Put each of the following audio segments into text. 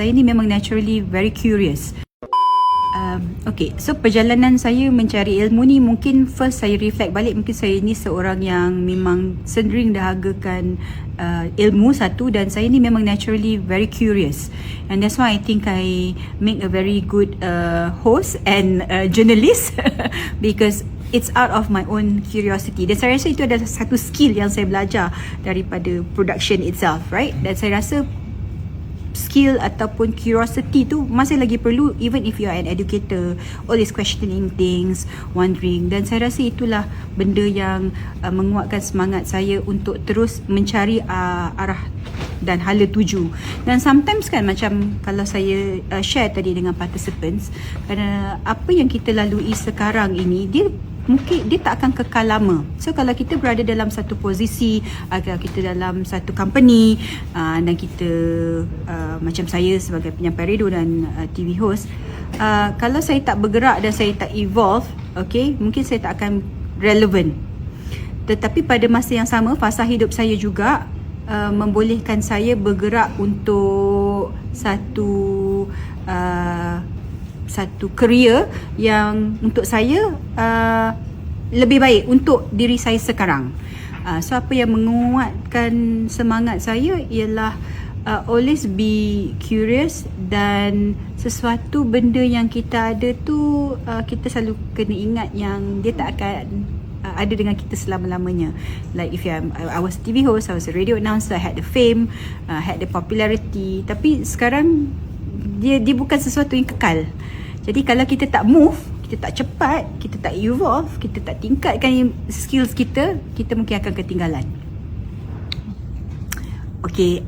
Saya ni memang naturally very curious. Okay, so perjalanan saya mencari ilmu ni, mungkin first saya reflect balik, mungkin saya ni seorang yang memang sering dahagakan ilmu satu, dan saya ni memang naturally very curious, and that's why I think I make a very good host and journalist because it's out of my own curiosity. Dan saya rasa itu adalah satu skill yang saya belajar daripada production itself, right? Dan saya rasa skill ataupun curiosity tu masih lagi perlu even if you are an educator, always questioning things, wondering. Dan saya rasa itulah benda yang menguatkan semangat saya untuk terus mencari arah dan hala tuju. Dan sometimes kan, macam kalau saya share tadi dengan participants, kerana apa yang kita lalui sekarang ini, dia mungkin dia tak akan kekal lama. So kalau kita berada dalam satu posisi, agar kita dalam satu company, dan kita macam saya sebagai penyampai radio dan TV host, kalau saya tak bergerak dan saya tak evolve, okay, mungkin saya tak akan relevant. Tetapi pada masa yang sama, fasa hidup saya juga membolehkan saya bergerak untuk satu career yang untuk saya lebih baik untuk diri saya sekarang. So apa yang menguatkan semangat saya ialah always be curious, dan sesuatu benda yang kita ada tu kita selalu kena ingat yang dia tak akan ada dengan kita selama-lamanya. Like if I was a TV host, I was a radio announcer, I had the fame, had the popularity, tapi sekarang dia bukan sesuatu yang kekal. Jadi kalau kita tak move, kita tak cepat, kita tak evolve, kita tak tingkatkan skills kita, kita mungkin akan ketinggalan. Okay,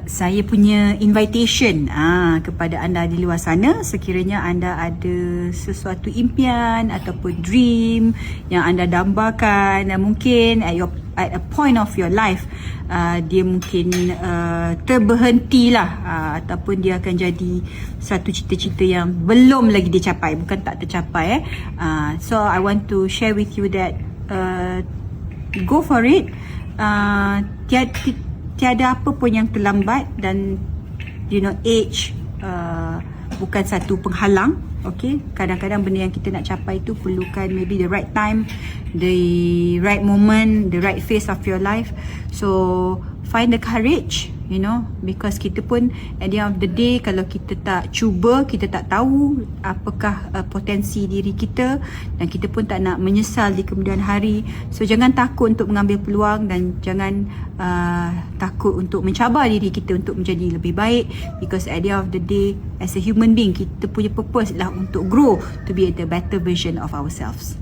saya punya invitation kepada anda di luar sana, sekiranya anda ada sesuatu impian ataupun dream yang anda dambakan, dan mungkin at a point of your life dia mungkin terberhentilah, ataupun dia akan jadi satu cita-cita yang belum lagi dicapai, bukan tak tercapai. So I want to share with you that go for it. Tiada apa pun yang terlambat, dan age bukan satu penghalang. Okay, kadang-kadang benda yang kita nak capai tu perlukan maybe the right time, the right moment, the right phase of your life. So find the courage, because kita pun at the end of the day, kalau kita tak cuba, kita tak tahu apakah potensi diri kita, dan kita pun tak nak menyesal di kemudian hari. So jangan takut untuk mengambil peluang, dan jangan takut untuk mencabar diri kita untuk menjadi lebih baik, because at the end of the day, as a human being, kita punya purpose lah untuk grow to be the better version of ourselves.